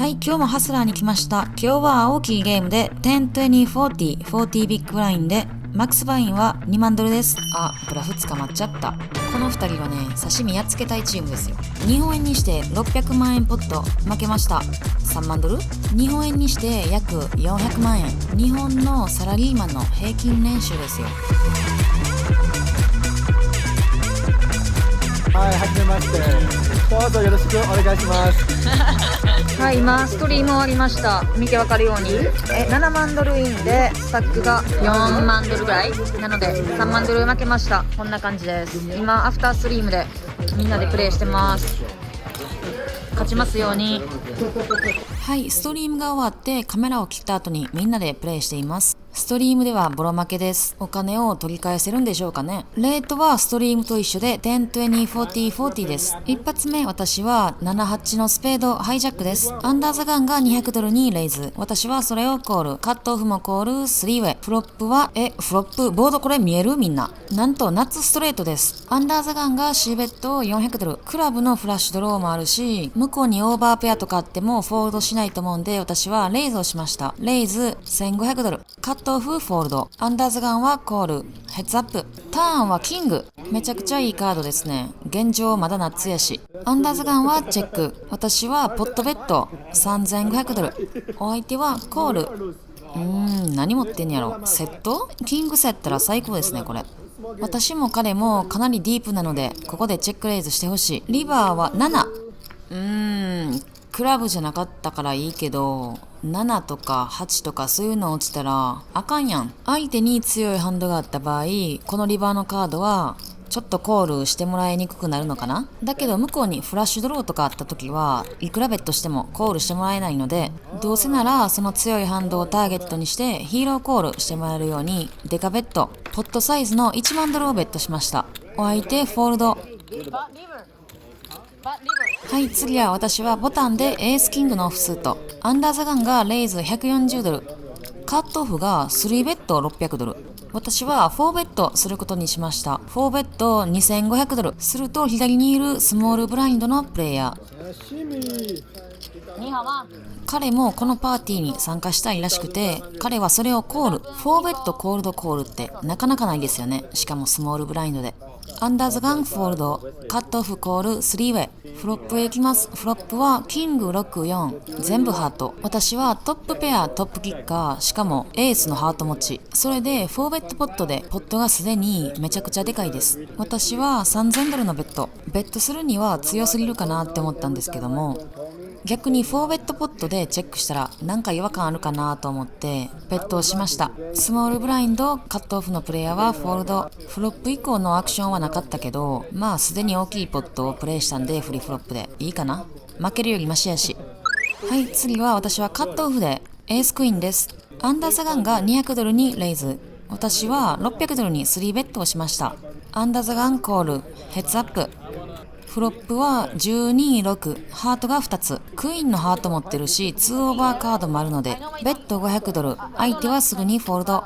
はい、今日もハスラーに来ました。今日は大きいゲームで10、20、40、40ビッグブラインでマックスバインは2万ドルです。あ、ブラフ捕まっちゃった。この2人はね、刺身やっつけたいチームですよ。日本円にして600万円ポット負けました。3万ドル、日本円にして約400万円。日本のサラリーマンの平均年収ですよ。はい、はじめまして。どうぞよろしくお願いします。はい、今ストリーム終わりました。見てわかるように7万ドルインでスタックが4万ドルぐらいなので3万ドル負けました。こんな感じです。今アフターストリームでみんなでプレイしてます。勝ちますように。はい、ストリームが終わってカメラを切った後にみんなでプレイしています。ストリームではボロ負けです。お金を取り返せるんでしょうかね。レートはストリームと一緒で10、20、40、40です。一発目私は78のスペードハイジャックです。アンダーザガンが200ドルにレイズ。私はそれをコール。カットオフもコール3ウェイ。フロップはフロップボードこれ見えるみんな。なんとナッツストレートです。アンダーザガンがシーベット400ドル。クラブのフラッシュドローもあるし、向こうにオーバーペアとかあってもフォールドしないと思うんで私はレイズをしました。レイズ1500ドル。カットオフフォールド。アンダーズガンはコール。ヘッズアップ。ターンはキング。めちゃくちゃいいカードですね。現状まだナッツやし。アンダーズガンはチェック。私はポットベッド3500ドル。お相手はコール。何持ってんやろ。セットキングセットら最高ですねこれ。私も彼もかなりディープなのでここでチェックレイズしてほしい。リバーは7。クラブじゃなかったからいいけど7とか8とかそういうの落ちたらあかんやん。相手に強いハンドがあった場合このリバーのカードはちょっとコールしてもらいにくくなるのかな。だけど向こうにフラッシュドローとかあった時はいくらベットしてもコールしてもらえないので、どうせならその強いハンドをターゲットにしてヒーローコールしてもらえるようにデカベットポットサイズの1万ドルをベットしました。お相手フォールド。はい、次は私はボタンでエースキングのオフスート。アンダーザガンがレイズ140ドル。カットオフが3ベッド600ドル。私は4ベッドすることにしました。4ベッド2500ドル。すると左にいるスモールブラインドのプレイヤー。彼もこのパーティーに参加したいらしくて、彼はそれをコール。4ベッドコールドコールってなかなかないですよね。しかもスモールブラインドで。アンダーズガンフォールド、カットオフコール3ウェイ。フロップへ行きます。フロップはキング64、全部ハート。私はトップペアトップキッカー、しかもエースのハート持ち。それで4ベッドポットでポットがすでにめちゃくちゃでかいです。私は3000ドルのベッド。ベッドするには強すぎるかなって思ったんですけども、逆に4ベッドポットでチェックしたらなんか違和感あるかなと思ってベットをしました。スモールブラインドカットオフのプレイヤーはフォールド。フロップ以降のアクションはなかったけど、まあすでに大きいポットをプレイしたんでフリーフロップでいいかな。負けるよりマシやし。はい、次は私はカットオフでエースクイーンです。アンダーザガンが200ドルにレイズ。私は600ドルに3ベットをしました。アンダーザガンコールヘッズアップ。フロップは12、6、ハートが2つ。クイーンのハート持ってるし、2オーバーカードもあるので、ベッド500ドル。相手はすぐにフォールド。は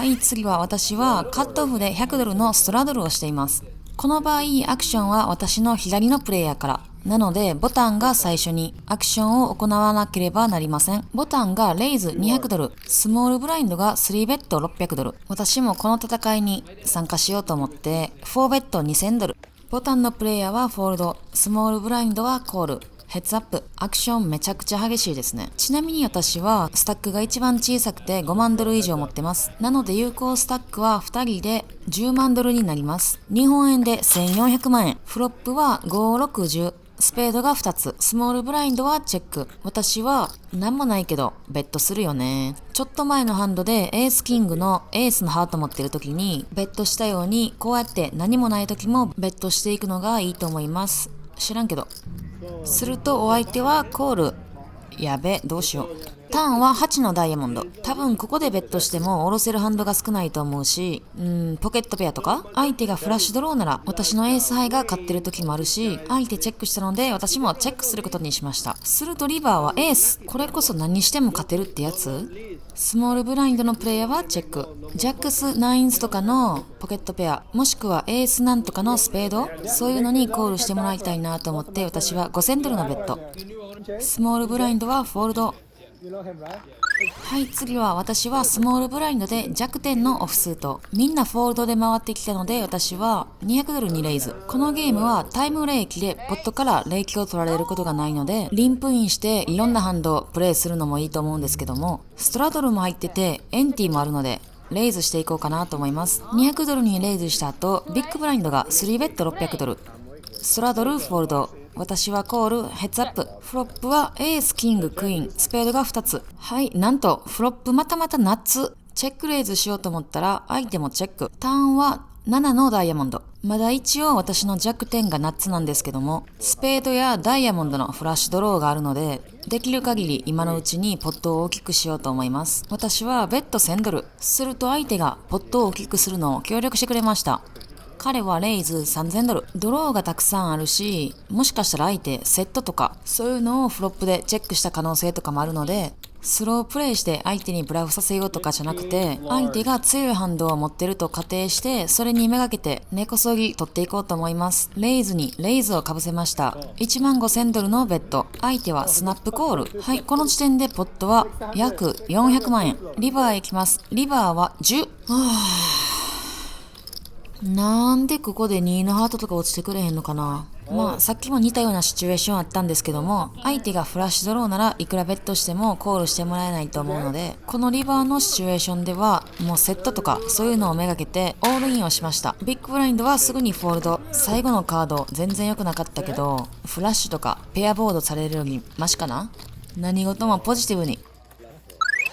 い、次は私はカットオフで100ドルのストラドルをしています。この場合、アクションは私の左のプレイヤーから。なので、ボタンが最初にアクションを行わなければなりません。ボタンがレイズ200ドル、スモールブラインドが3ベッド600ドル。私もこの戦いに参加しようと思って、4ベッド2000ドル。ボタンのプレイヤーはフォールド、スモールブラインドはコール。ヘッズアップ。アクションめちゃくちゃ激しいですね。ちなみに私はスタックが一番小さくて5万ドル以上持ってます。なので有効スタックは2人で10万ドルになります。日本円で1400万円。フロップは5、6、10。スペードが2つ。スモールブラインドはチェック。私は何もないけどベットするよね。ちょっと前のハンドでエースキングのエースのハート持ってる時にベットしたようにこうやって何もない時もベットしていくのがいいと思います。知らんけど。するとお相手はコール。やべ、どうしよう。ターンは8のダイヤモンド。多分ここでベットしても下ろせるハンドが少ないと思うし、ポケットペアとか相手がフラッシュドローなら私のエースハイが勝ってる時もあるし、相手チェックしたので私もチェックすることにしました。するとリバーはエース。これこそ何しても勝てるってやつ。スモールブラインドのプレイヤーはチェック。ジャックス、ナインズとかのポケットペア、もしくはエースなんとかのスペード、そういうのにコールしてもらいたいなと思って、私は5000ドルのベッド。スモールブラインドはフォールド。はい、次は私はスモールブラインドで弱点のオフスート。みんなフォールドで回ってきたので、私は200ドルにレイズ。このゲームはタイム冷気でポットから冷気を取られることがないので、リンプインしていろんなハンドをプレイするのもいいと思うんですけども、ストラドルも入っててエンティもあるので、レイズしていこうかなと思います。200ドルにレイズした後、ビッグブラインドが3ベッド600ドル。ストラドルフォールド。私はコール、ヘッズアップ。フロップはエース、キング、クイーン、スペードが2つ。はい、なんと、フロップまたナッツ。チェックレイズしようと思ったら、相手もチェック。ターンは7のダイヤモンド。まだ一応私の弱点がナッツなんですけども、スペードやダイヤモンドのフラッシュドローがあるので、できる限り今のうちにポットを大きくしようと思います。私はベッド1000ドル。すると相手がポットを大きくするのを協力してくれました。彼はレイズ3000ドル。ドローがたくさんあるし、もしかしたら相手セットとか、そういうのをフロップでチェックした可能性とかもあるので、スロープレイして相手にブラフさせようとかじゃなくて、相手が強いハンドを持ってると仮定して、それにめがけて根こそぎ取っていこうと思います。レイズにレイズをかぶせました。15000ドルのベッド。相手はスナップコール。はい、この時点でポットは約400万円。リバーへ行きます。リバーは10。なんでここで2のハートとか落ちてくれへんのかな。まあさっきも似たようなシチュエーションあったんですけども、相手がフラッシュドローならいくらベットしてもコールしてもらえないと思うので、このリバーのシチュエーションではもうセットとかそういうのをめがけてオールインをしました。ビッグブラインドはすぐにフォールド。最後のカード全然良くなかったけど、フラッシュとかペアボードされるよりマシかな。何事もポジティブに。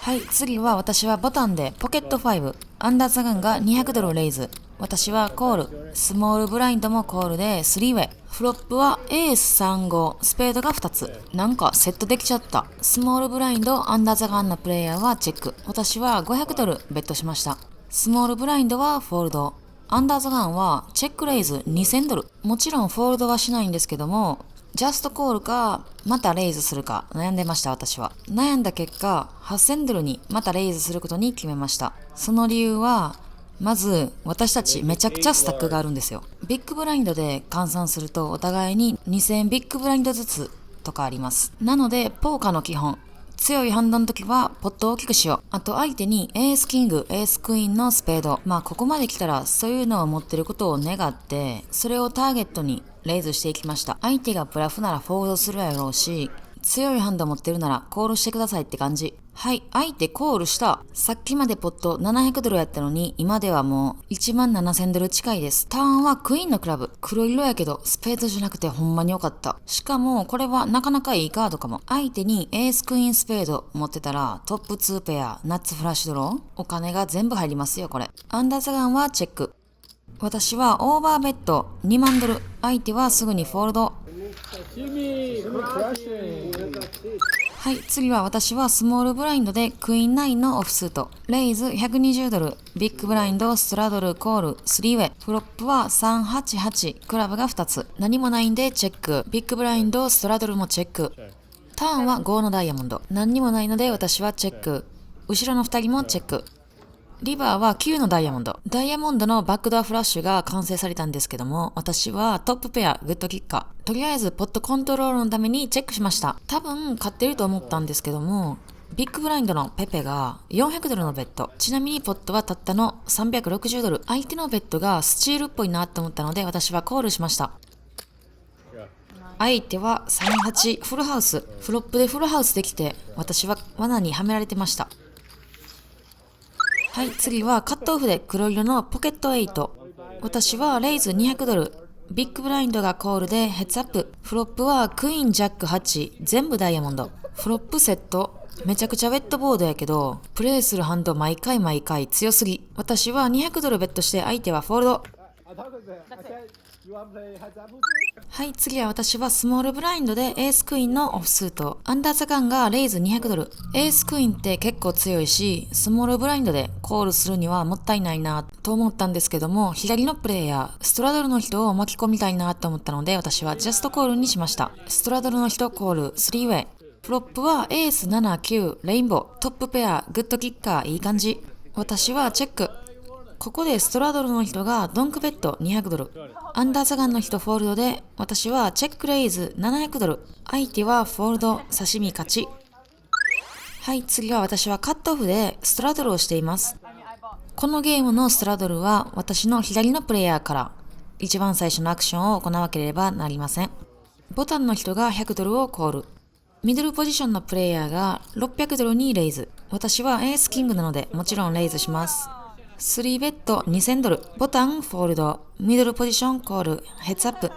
はい、次は私はボタンでポケット5、アンダーザガンが200ドルレイズ。私はコール、スモールブラインドもコールで3ウェイ。フロップはエース35、スペードが2つ。なんかセットできちゃった。スモールブラインド、アンダーザガンのプレイヤーはチェック。私は500ドルベットしました。スモールブラインドはフォールド。アンダーザガンはチェックレイズ2000ドル。もちろんフォールドはしないんですけども、ジャストコールか、またレイズするか悩んでました私は。悩んだ結果、8000ドルにまたレイズすることに決めました。その理由は、まず、私たちめちゃくちゃスタックがあるんですよ。ビッグブラインドで換算するとお互いに2000ビッグブラインドずつとかあります。なので、ポーカーの基本。強いハンドの時はポットを大きくしよう。あと相手にエースキング、エースクイーンのスペード。まあここまで来たらそういうのを持ってることを願って、それをターゲットにレイズしていきました。相手がブラフならフォールドするやろうし、強いハンド持ってるならコールしてくださいって感じ。はい、相手コールした。さっきまでポット700ドルやったのに、今ではもう17000ドル近いです。ターンはクイーンのクラブ。黒色やけど、スペードじゃなくてほんまに良かった。しかも、これはなかなかいいカードかも。相手にエースクイーンスペード持ってたら、トップ2ペア、ナッツフラッシュドロー。お金が全部入りますよ、これ。アンダーザガンはチェック。私はオーバーベッド2万ドル。相手はすぐにフォールド。はい、次は私はスモールブラインドでクイーン9のオフスート。レイズ120ドル。ビッグブラインド、ストラドル、コール、3ウェイ。フロップは388。クラブが2つ。何もないんでチェック。ビッグブラインド、ストラドルもチェック。ターンは5のダイヤモンド。何にもないので私はチェック。後ろの2人もチェック。リバーは9のダイヤモンド。ダイヤモンドのバックドアフラッシュが完成されたんですけども、私はトップペア、グッドキッカー。とりあえずポットコントロールのためにチェックしました。多分買ってると思ったんですけども、ビッグブラインドのペペが400ドルのベッド。ちなみにポットはたったの360ドル。相手のベッドがスチールっぽいなと思ったので私はコールしました。相手は38フルハウス。フロップでフルハウスできて、私は罠にはめられてました。はい、次はカットオフで黒色のポケット8。私はレイズ200ドル。ビッグブラインドがコールでヘッズアップ。フロップはクイーンジャック8。全部ダイヤモンド。フロップセット。めちゃくちゃウェットボードやけど、プレイするハンド毎回強すぎ。私は200ドルベットして相手はフォールド。はい、次は私はスモールブラインドでエースクイーンのオフスート。アンダーザガンがレイズ200ドル。エースクイーンって結構強いし、スモールブラインドでコールするにはもったいないなと思ったんですけども、左のプレイヤー、ストラドルの人を巻き込みたいなと思ったので、私はジャストコールにしました。ストラドルの人コール、3ウェイ。フロップはエース7、9、レインボー、トップペア、グッドキッカー、いい感じ。私はチェック。ここでストラドルの人がドンクベッド200ドル。アンダーザガンの人フォールドで、私はチェックレイズ700ドル。相手はフォールド、刺身勝ち。はい、次は私はカットオフでストラドルをしています。このゲームのストラドルは私の左のプレイヤーから一番最初のアクションを行わなければなりません。ボタンの人が100ドルをコール。ミドルポジションのプレイヤーが600ドルにレイズ。私はエースキングなのでもちろんレイズします。3ベッド2000ドル。ボタンフォールド。ミドルポジションコール。ヘッズアップ。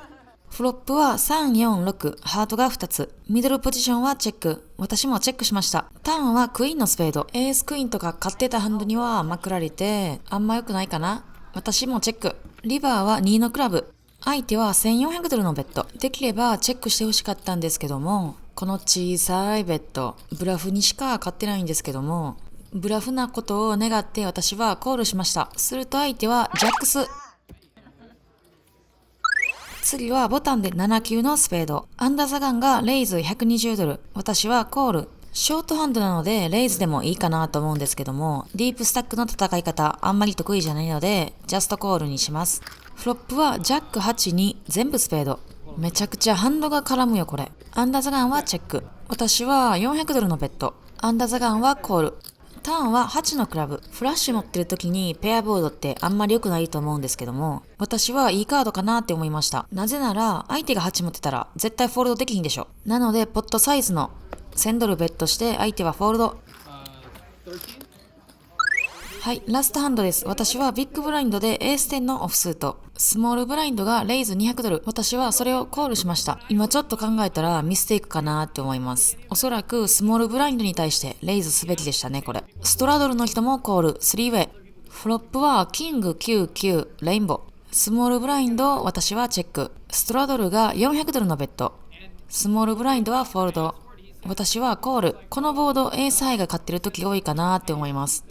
フロップは3、4、6。ハートが2つ。ミドルポジションはチェック。私もチェックしました。ターンはクイーンのスペード。エースクイーンとか買ってたハンドにはまくられて、あんま良くないかな。私もチェック。リバーは2のクラブ。相手は1400ドルのベッド。できればチェックしてほしかったんですけども、この小さいベッド、ブラフにしか買ってないんですけども、ブラフなことを願って私はコールしました。すると相手はジャックス。次はボタンで7級のスペード。アンダーザガンがレイズ120ドル。私はコール。ショートハンドなのでレイズでもいいかなと思うんですけども、ディープスタックの戦い方あんまり得意じゃないので、ジャストコールにします。フロップはジャック8に全部スペード。めちゃくちゃハンドが絡むよこれ。アンダーザガンはチェック。私は400ドルのベッド。アンダーザガンはコール。ターンは8のクラブ。フラッシュ持ってる時にペアボードってあんまり良くないと思うんですけども、私はいいカードかなって思いました。なぜなら相手が8持ってたら絶対フォールドできひんでしょ。なのでポットサイズの1000ドルベットして相手はフォールド。はい、ラストハンドです。私はビッグブラインドでエース10のオフスート。スモールブラインドがレイズ200ドル。私はそれをコールしました。今ちょっと考えたらミステイクかなって思います。おそらくスモールブラインドに対してレイズすべきでしたね、これ。ストラドルの人もコール、3ウェイ。フロップはキング99、レインボー。スモールブラインド、私はチェック。ストラドルが400ドルのベッド。スモールブラインドはフォールド。私はコール。このボードエースハイが買ってる時多いかなって思います。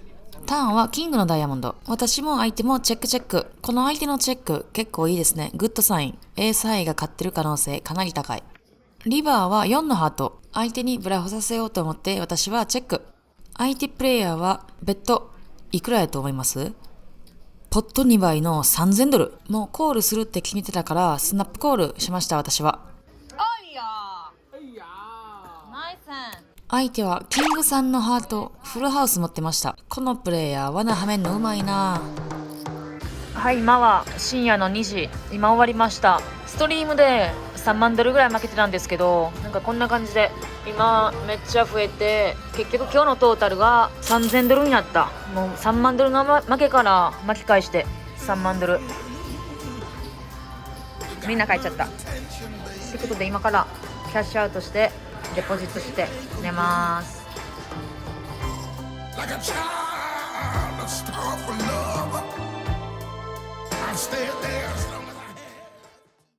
ターンはキングのダイヤモンド。私も相手もチェックチェック。この相手のチェック結構いいですね。グッドサイン。エースハイが勝ってる可能性かなり高い。リバーは4のハート。相手にブラフさせようと思って私はチェック。相手プレイヤーはベッド。いくらやと思います？ポット2倍の3000ドル。もうコールするって決めてたからスナップコールしました私は。相手はキング3のハート、フルハウス持ってました。このプレイヤー罠はめんのうまいな。はい、今は深夜の2時。今終わりました。ストリームで3万ドルぐらい負けてたんですけど、なんかこんな感じで今めっちゃ増えて、結局今日のトータルが3000ドルになった。もう3万ドルの負けから巻き返して3万ドル。みんな帰っちゃった。ということで今からキャッシュアウトしてデポジットして寝ます。Like a child, a star for love. I stay there.